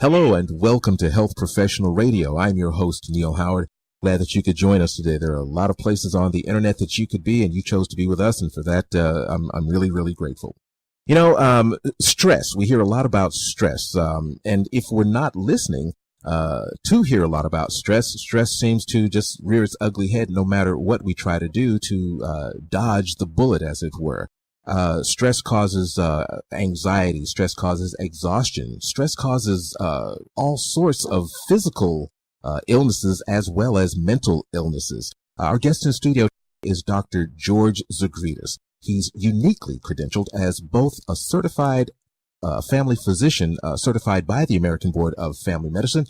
Hello and welcome to Health Professional Radio. I'm your host, Neal Howard. Glad that you could join us today. There are a lot of places on the internet that you could be, and you chose to be with us. And for that, I'm really, really grateful. Stress. We hear a lot about stress. And if we're not listening to hear a lot about stress, stress seems to just rear its ugly head no matter what we try to do to dodge the bullet, as it were. Stress causes anxiety. Stress causes exhaustion. Stress causes all sorts of physical illnesses as well as mental illnesses. Our guest in the studio is Dr. George Zgourides. He's uniquely credentialed as both a certified family physician certified by the American Board of Family Medicine,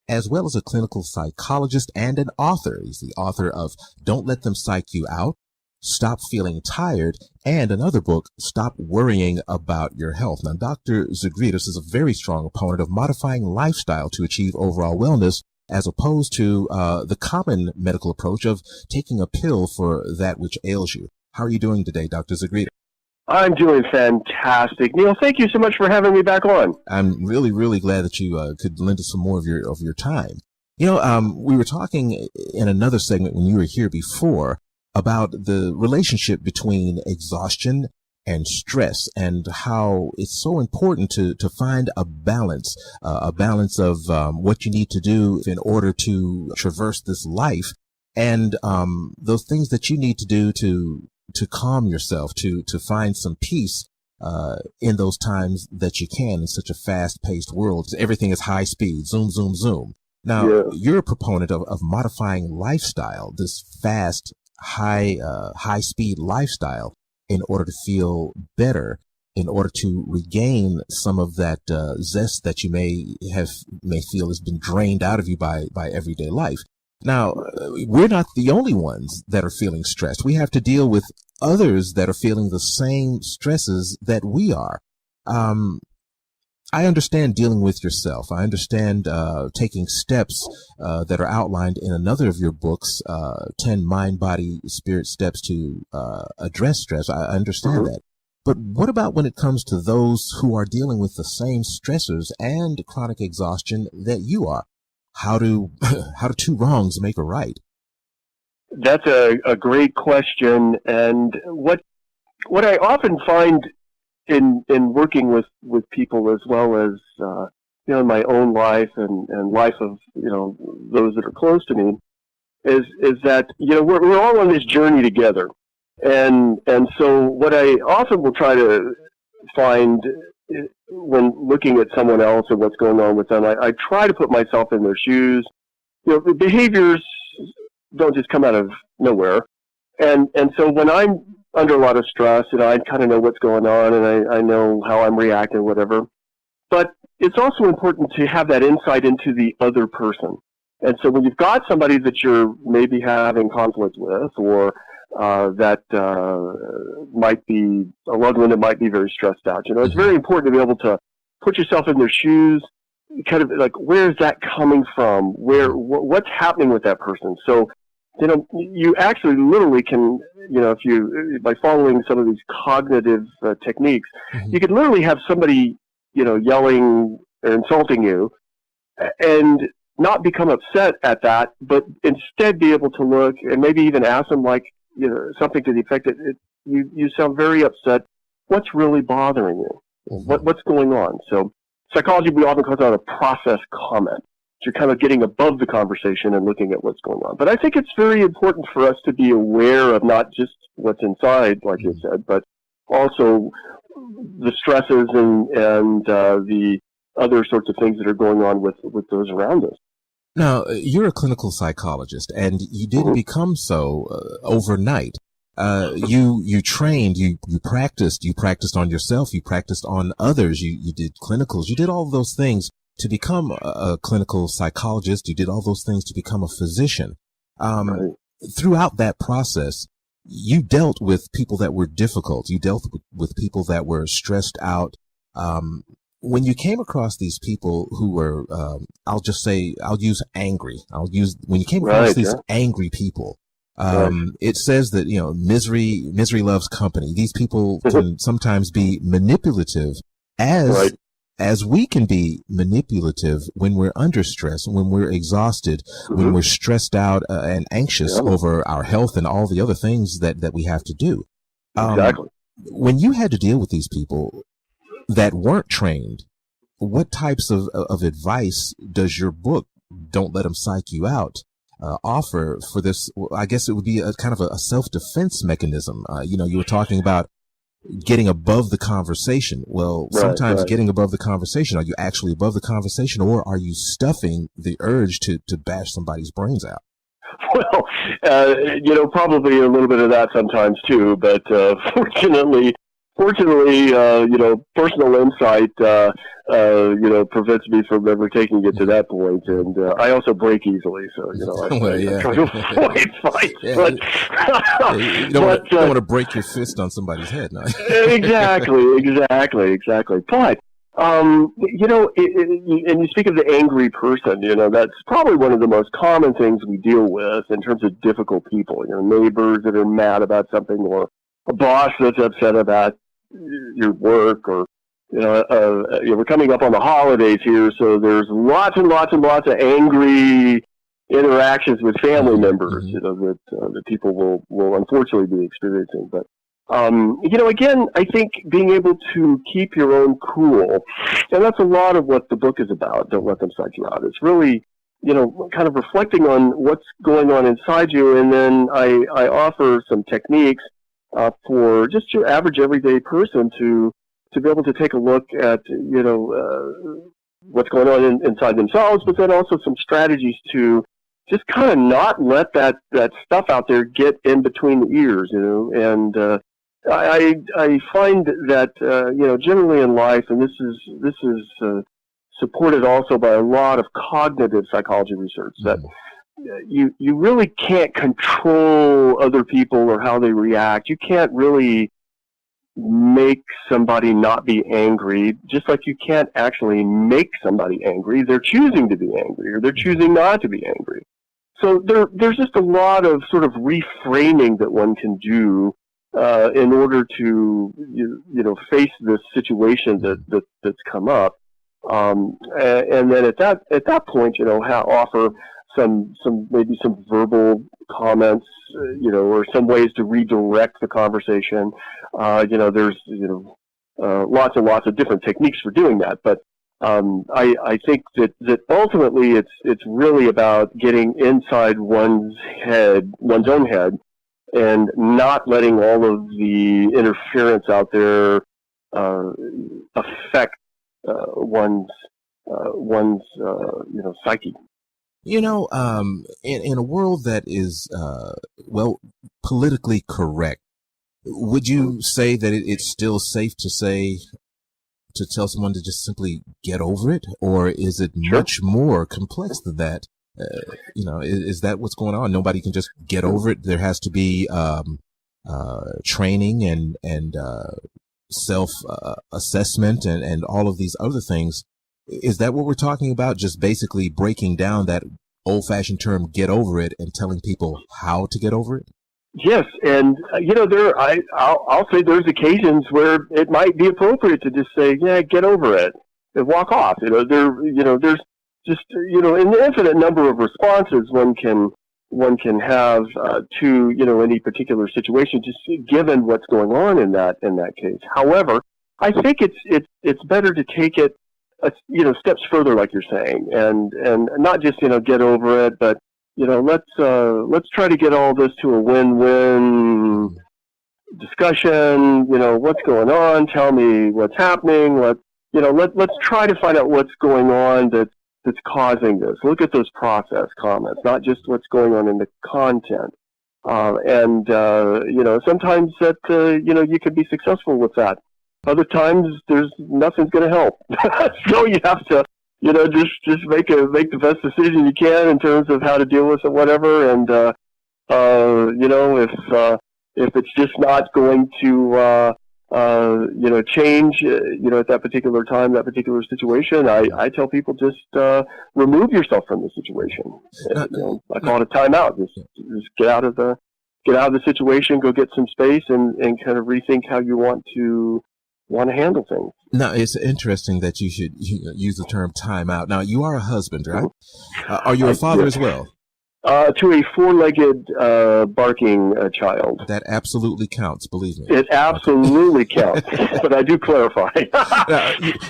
as well as a clinical psychologist and an author. He's the author of Don't Let Them Psych You Out, Stop Feeling Tired, and another book, Stop Worrying About Your Health. Now, Dr. Zgourides is a very strong opponent of modifying lifestyle to achieve overall wellness, as opposed to the common medical approach of taking a pill for that which ails you. How are you doing today, Dr. Zgourides? I'm doing fantastic. Neal, thank you so much for having me back on. I'm really, really glad that you could lend us some more of your time. We were talking in another segment when you were here before about the relationship between exhaustion and stress and how it's so important to find a balance of what you need to do in order to traverse this life and those things that you need to do to calm yourself, to find some peace in those times that you can in such a fast-paced world. Everything is high speed, zoom, zoom, zoom. Now, Yeah. You're a proponent of modifying lifestyle, this fast, high speed lifestyle, in order to feel better, in order to regain some of that zest that you may feel has been drained out of you by everyday life. Now, we're not the only ones that are feeling stressed. We have to deal with others that are feeling the same stresses that we are. I understand dealing with yourself. I understand taking steps that are outlined in another of your books, 10 Mind, Body, Spirit Steps to Address Stress. I understand that. But what about when it comes to those who are dealing with the same stressors and chronic exhaustion that you are? How do two wrongs make a right? That's a great question. And what I often find in working with people, as well as in my own life and life of those that are close to me, is that we're all on this journey together, and so what I often will try to find when looking at someone else and what's going on with them, I try to put myself in their shoes. The behaviors don't just come out of nowhere, and so when I'm under a lot of stress, I kind of know what's going on, and I know how I'm reacting, whatever. But it's also important to have that insight into the other person. And so when you've got somebody that you're maybe having conflict with, or that might be a loved one that might be very stressed out, it's very important to be able to put yourself in their shoes, kind of like, where is that coming from? What's happening with that person? So, you actually literally can, if you, by following some of these cognitive techniques, you could literally have somebody, yelling or insulting you and not become upset at that, but instead be able to look and maybe even ask them, like, something to the effect that you sound very upset. What's really bothering you? What's going on? So psychology, we often call that a process comment. You're kind of getting above the conversation and looking at what's going on. But I think it's very important for us to be aware of not just what's inside, like you said, but also the stresses and the other sorts of things that are going on with those around us. Now, you're a clinical psychologist, and you didn't become so overnight. You trained, you practiced on yourself, you practiced on others, you did clinicals, you did all of those things to become a clinical psychologist. You did all those things to become a physician. Right. Throughout that process, you dealt with people that were difficult. You dealt with people that were stressed out. When you came across these people who were, I'll use angry. When you came across these angry people, it says that, misery loves company. These people can sometimes be manipulative as as we can be manipulative when we're under stress, when we're exhausted, when we're stressed out and anxious over our health and all the other things that we have to do. Exactly. When you had to deal with these people that weren't trained, what types of advice does your book, Don't Let Them Psych You Out, offer for this? I guess it would be a kind of a self-defense mechanism. You were talking about getting above the conversation. Well, sometimes getting above the conversation, are you actually above the conversation, or are you stuffing the urge to bash somebody's brains out? Well, probably a little bit of that sometimes too, but fortunately, personal insight, prevents me from ever taking it to that point. And I also break easily, so, I try to avoid fights. Yeah. You don't want to break your fist on somebody's head, no? Exactly. But, and you speak of the angry person, that's probably one of the most common things we deal with in terms of difficult people, neighbors that are mad about something, or a boss that's upset about your work, or we're coming up on the holidays here, so there's lots and lots and lots of angry interactions with family members, that people will unfortunately be experiencing. But again, I think being able to keep your own cool, and that's a lot of what the book is about. Don't let them psych you out. It's really kind of reflecting on what's going on inside you, and then I offer some techniques for just your average everyday person to be able to take a look at, what's going on inside themselves, but then also some strategies to just kind of not let that stuff out there get in between the ears, and I find that, generally in life, and this is supported also by a lot of cognitive psychology research, that you really can't control other people or how they react. You can't really make somebody not be angry, just like you can't actually make somebody angry. They're choosing to be angry, or they're choosing not to be angry. So there's just a lot of sort of reframing that one can do in order to face this situation that's come up, and then at that point, offer some verbal comments, or some ways to redirect the conversation. There's lots and lots of different techniques for doing that, but I think that ultimately it's really about getting inside one's own head, and not letting all of the interference out there affect one's psyche. In a world that is politically correct, would you say that it's still safe to tell someone to just simply get over it, or is it much more complex than that? Is that what's going on? Nobody can just get over it. There has to be training and self assessment and all of these other things. Is that what we're talking about? Just basically breaking down that old-fashioned term, get over it, and telling people how to get over it? Yes, and I'll say there's occasions where it might be appropriate to just say, yeah, get over it, and walk off. There's just an infinite number of responses one can have to any particular situation, just given what's going on in that case. However, I think it's better to take it steps further, like you're saying, and not just get over it, but let's try to get all this to a win-win discussion. What's going on? Tell me what's happening. Let's try to find out what's going on that's causing this. Look at those process comments, not just what's going on in the content. Sometimes that you could be successful with that. Other times, nothing's going to help. So you have to, just make the best decision you can in terms of how to deal with it, whatever. And if it's just not going to change, at that particular time, that particular situation, I tell people just remove yourself from the situation. I call it a timeout. Just get out of the situation, go get some space, and kind of rethink how you want to want to handle things. Now, it's interesting that you should use the term timeout. Now, you are a husband, right? Are you a father as well? To a four-legged barking child. That absolutely counts, believe me. It absolutely counts, but I do clarify.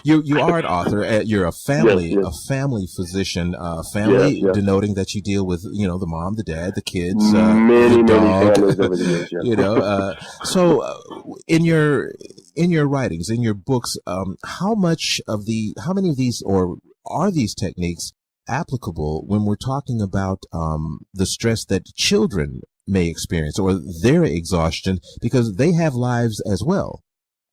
You are an author. You're a family yes. a family physician. Family yes. denoting that you deal with the mom, the dad, the kids, many the dog. families over the years. Yeah. So in your writings, in your books, how many of these, or are these techniques applicable when we're talking about the stress that children may experience or their exhaustion, because they have lives as well?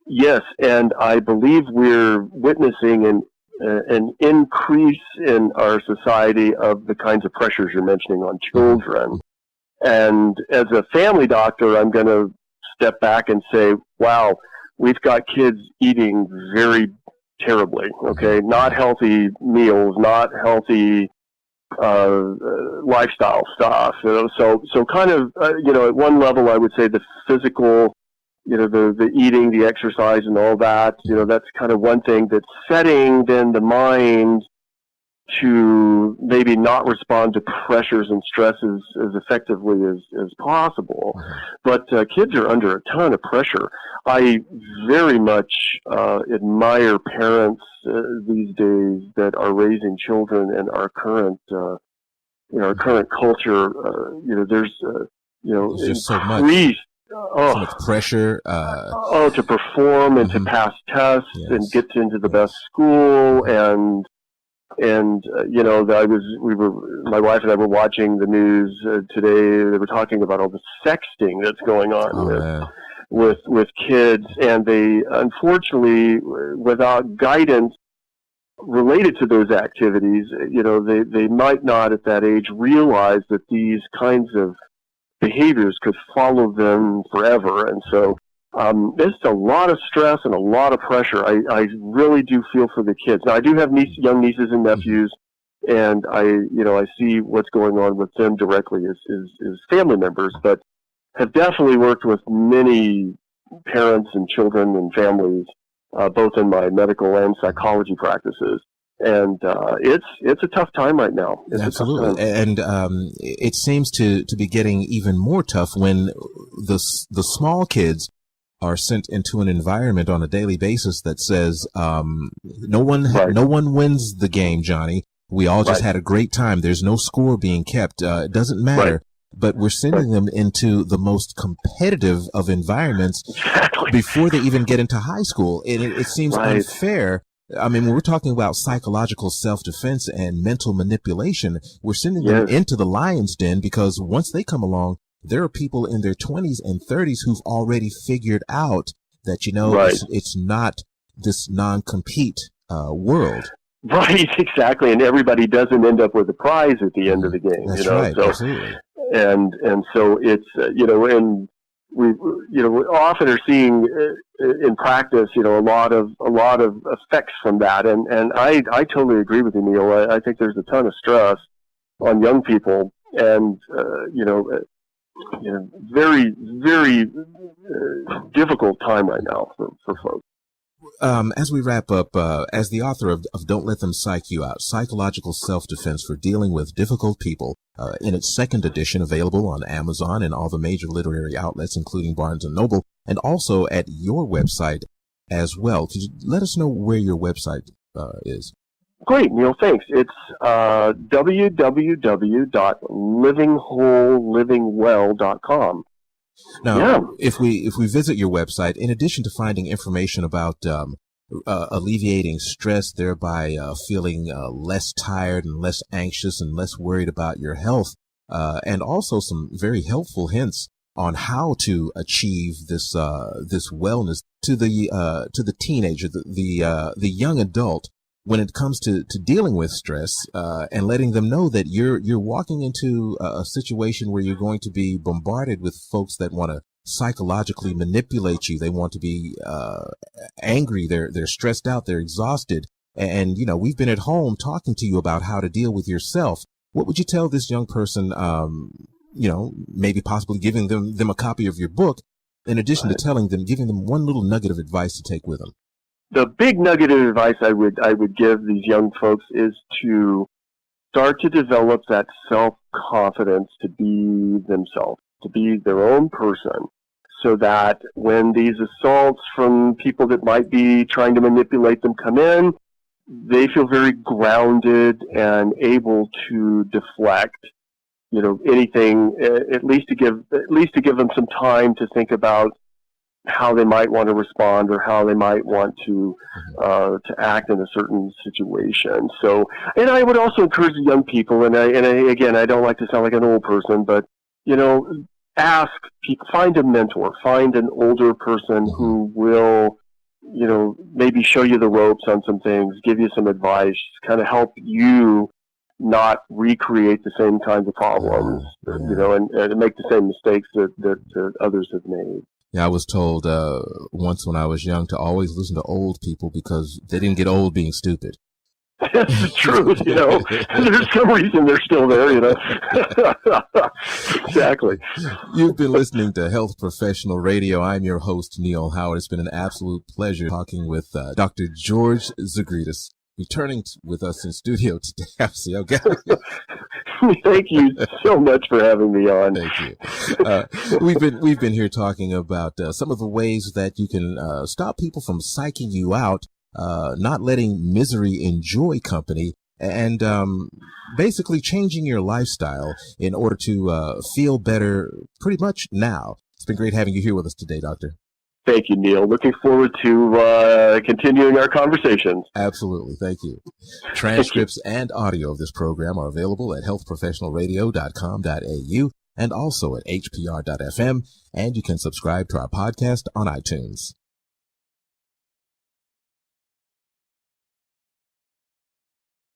Yes, and I believe we're witnessing an increase in our society of the kinds of pressures you're mentioning on children. And as a family doctor, I'm going to step back and say, wow, we've got kids eating very terribly, okay? Not healthy meals, not healthy lifestyle stuff. So kind of, at one level, I would say the physical, the eating, the exercise, and all that, that's kind of one thing that's setting then the mind to maybe not respond to pressures and stresses as effectively as possible. But kids are under a ton of pressure. I very much admire parents these days that are raising children in our current, our current culture. There's just so increased so much pressure to perform and to pass tests and get into the best school, and my wife and I were watching the news today. They were talking about all the sexting that's going on with kids, and they, unfortunately, without guidance related to those activities, they might not at that age realize that these kinds of behaviors could follow them forever. And so there's a lot of stress and a lot of pressure. I really do feel for the kids. Now, I do have young nieces and nephews, and I see what's going on with them directly as family members, but have definitely worked with many parents and children and families, both in my medical and psychology practices. And it's a tough time right now. Absolutely, and it seems to be getting even more tough when the small kids are sent into an environment on a daily basis that says no one wins the game, Johnny. We all just had a great time. There's no score being kept. It doesn't matter. But we're sending them into the most competitive of environments before they even get into high school. And it seems unfair. I mean, when we're talking about psychological self-defense and mental manipulation, we're sending them into the lion's den, because once they come along, there are people in their 20s and 30s who've already figured out that, it's not this non-compete world. Right, exactly. And everybody doesn't end up with a prize at the end of the game. That's right, so, absolutely. And so it's, and we often are seeing in practice, a lot of effects from that. And I totally agree with you, Neal. I think there's a ton of stress on young people, and, very, very difficult time right now for folks. As we wrap up, as the author of Don't Let Them Psych You Out, Psychological Self-Defense for Dealing with Difficult People, in its second edition, available on Amazon and all the major literary outlets, including Barnes & Noble, and also at your website as well. Could you let us know where your website is? Great, Neal, thanks. It's www.livingwholelivingwell.com. Now, if we visit your website, in addition to finding information about alleviating stress, thereby feeling less tired and less anxious and less worried about your health, and also some very helpful hints on how to achieve this wellness to the teenager, the young adult, when it comes to dealing with stress, and letting them know that you're walking into a situation where you're going to be bombarded with folks that want to psychologically manipulate you. They want to be angry. They're stressed out. They're exhausted. And we've been at home talking to you about how to deal with yourself. What would you tell this young person? Maybe possibly giving them a copy of your book. in addition to telling them, giving them one little nugget of advice to take with them? The big nugget of advice I would give these young folks is to start to develop that self-confidence to be themselves, to be their own person, so that when these assaults from people that might be trying to manipulate them come in, they feel very grounded and able to deflect, anything, at least to give them some time to think about how they might want to respond or how they might want to act in a certain situation. So, and I would also encourage the young people, and again, I don't like to sound like an old person, but, ask people, find a mentor, find an older person who will, maybe show you the ropes on some things, give you some advice, kind of help you not recreate the same kinds of problems, and make the same mistakes that others have made. Yeah, I was told once when I was young to always listen to old people because they didn't get old being stupid. That's the truth, There's some reason they're still there, Exactly. You've been listening to Health Professional Radio. I'm your host, Neal Howard. It's been an absolute pleasure talking with Dr. George Zgourides, returning with us in studio today. Okay. Thank you so much for having me on. Thank you. We've been here talking about some of the ways that you can stop people from psyching you out, not letting misery enjoy company, and basically changing your lifestyle in order to feel better pretty much now. It's been great having you here with us today, Doctor. Thank you, Neal. Looking forward to continuing our conversations. Absolutely. Thank you. Transcripts and audio of this program are available at healthprofessionalradio.com.au and also at hpr.fm, and you can subscribe to our podcast on iTunes.